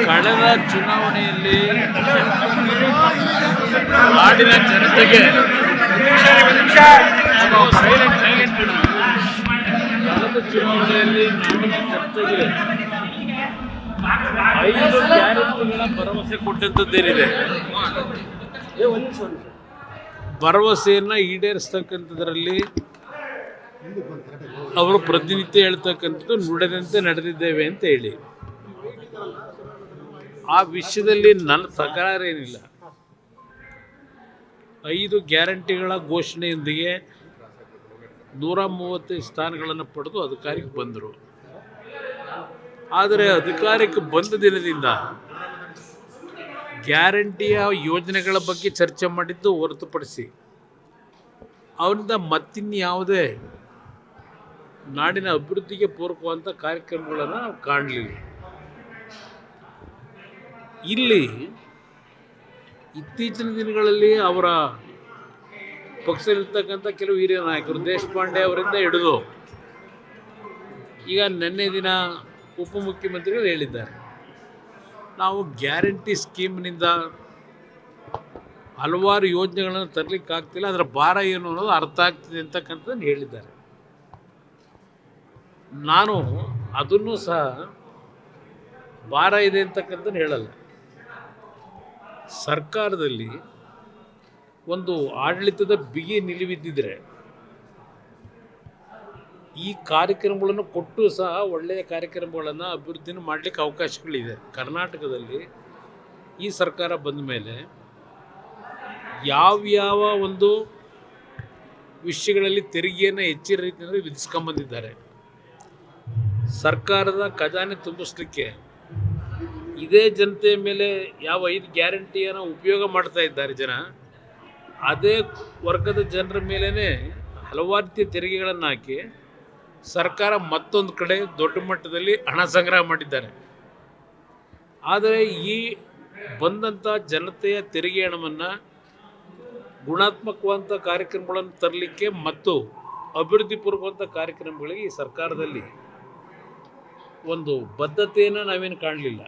ಕಳೆದ ಚುನಾವಣೆಯಲ್ಲಿ ನಾಡಿನ ಜನತೆಗೆ ಕಳೆದ ಚುನಾವಣೆಯಲ್ಲಿ ನಾಡಿನ ಜನತೆಗೆ 5 ಗ್ಯಾರಂಟಿಗಳ ಭರವಸೆ ಕೊಟ್ಟಂಥದ್ದೇನಿದೆ, ಭರವಸೆಯನ್ನು ಈಡೇರಿಸ್ತಕ್ಕಂಥದ್ರಲ್ಲಿ ಅವರು ಪ್ರತಿನಿತ್ಯ ಹೇಳ್ತಕ್ಕಂಥದ್ದು ನುಡಿದಂತೆ ನಡೆದಿದ್ದೇವೆ ಅಂತ ಹೇಳಿ. ಆ ವಿಷಯದಲ್ಲಿ ನನ್ನ ತಕರಾರೇನಿಲ್ಲ. 5 ಗ್ಯಾರಂಟಿಗಳ ಘೋಷಣೆಯೊಂದಿಗೆ 135 ಸ್ಥಾನಗಳನ್ನು ಪಡೆದು ಅಧಿಕಾರಕ್ಕೆ ಬಂದರು. ಆದರೆ ಅಧಿಕಾರಕ್ಕೆ ಬಂದ ದಿನದಿಂದ ಗ್ಯಾರಂಟಿಯ ಯೋಜನೆಗಳ ಬಗ್ಗೆ ಚರ್ಚೆ ಮಾಡಿದ್ದು ಹೊರತುಪಡಿಸಿ ಅವರಿಂದ ಮತ್ತಿನ್ಯಾವುದೇ ನಾಡಿನ ಅಭಿವೃದ್ಧಿಗೆ ಪೂರಕವಾದಂಥ ಕಾರ್ಯಕ್ರಮಗಳನ್ನು ನಾವು ಕಾಣಲಿಲ್ಲ. ಇಲ್ಲಿ ಇತ್ತೀಚಿನ ದಿನಗಳಲ್ಲಿ ಅವರ ಪಕ್ಷದಲ್ಲಿರ್ತಕ್ಕಂಥ ಕೆಲವು ಹಿರಿಯ ನಾಯಕರು ದೇಶಪಾಂಡೆ ಅವರಿಂದ ಹಿಡಿದು ಈಗ ನಿನ್ನೆ ದಿನ ಉಪಮುಖ್ಯಮಂತ್ರಿಗಳು ಹೇಳಿದ್ದಾರೆ, ನಾವು ಗ್ಯಾರಂಟಿ ಸ್ಕೀಮ್ನಿಂದ ಹಲವಾರು ಯೋಜನೆಗಳನ್ನು ತರಲಿಕ್ಕೆ ಆಗ್ತಿಲ್ಲ, ಅದರ ಭಾರ ಏನು ಅನ್ನೋದು ಅರ್ಥ ಆಗ್ತಿದೆ ಅಂತಕ್ಕಂಥದ್ದನ್ನು ಹೇಳಿದ್ದಾರೆ. ನಾನು ಅದನ್ನು ಸಹ ಭಾರ ಇದೆ ಅಂತಕ್ಕಂಥದ್ದು ಹೇಳಲ್ಲ. ಸರ್ಕಾರದಲ್ಲಿ ಒಂದು ಆಡಳಿತದ ಬಿಗಿ ನಿಲುವಿದ್ದಿದ್ರೆ ಈ ಕಾರ್ಯಕ್ರಮಗಳನ್ನು ಕೊಟ್ಟು ಸಹ ಒಳ್ಳೆಯ ಕಾರ್ಯಕ್ರಮಗಳನ್ನು ಅಭಿವೃದ್ಧಿನ ಮಾಡಲಿಕ್ಕೆ ಅವಕಾಶಗಳಿದೆ. ಕರ್ನಾಟಕದಲ್ಲಿ ಈ ಸರ್ಕಾರ ಬಂದ ಮೇಲೆ ಯಾವ್ಯಾವ ಒಂದು ವಿಷಯಗಳಲ್ಲಿ ತೆರಿಗೆಯನ್ನು ಹೆಚ್ಚಿನ ರೀತಿಯಲ್ಲಿ ವಿಧಿಸ್ಕೊಂಬಂದಿದ್ದಾರೆ. ಸರ್ಕಾರದ ಖಜಾನೆ ತುಂಬಿಸ್ಲಿಕ್ಕೆ ಇದೇ ಜನತೆಯ ಮೇಲೆ ಯಾವ 5 ಗ್ಯಾರಂಟಿಯನ್ನು ಉಪಯೋಗ ಮಾಡ್ತಾ ಇದ್ದಾರೆ ಜನ, ಅದೇ ವರ್ಗದ ಜನರ ಮೇಲೇ ಹಲವಾರು ರೀತಿಯ ತೆರಿಗೆಗಳನ್ನು ಹಾಕಿ ಸರ್ಕಾರ ಮತ್ತೊಂದು ಕಡೆ ದೊಡ್ಡ ಮಟ್ಟದಲ್ಲಿ ಹಣ ಸಂಗ್ರಹ ಮಾಡಿದ್ದಾರೆ. ಆದರೆ ಈ ಬಂದಂಥ ಜನತೆಯ ತೆರಿಗೆ ಹಣವನ್ನು ಗುಣಾತ್ಮಕವಾದಂಥ ಕಾರ್ಯಕ್ರಮಗಳನ್ನು ತರಲಿಕ್ಕೆ ಮತ್ತು ಅಭಿವೃದ್ಧಿಪೂರ್ವಕವಾದಂಥ ಕಾರ್ಯಕ್ರಮಗಳಿಗೆ ಈ ಸರ್ಕಾರದಲ್ಲಿ ಒಂದು ಬದ್ಧತೆಯನ್ನು ನಾವೇನು ಕಾಣಲಿಲ್ಲ.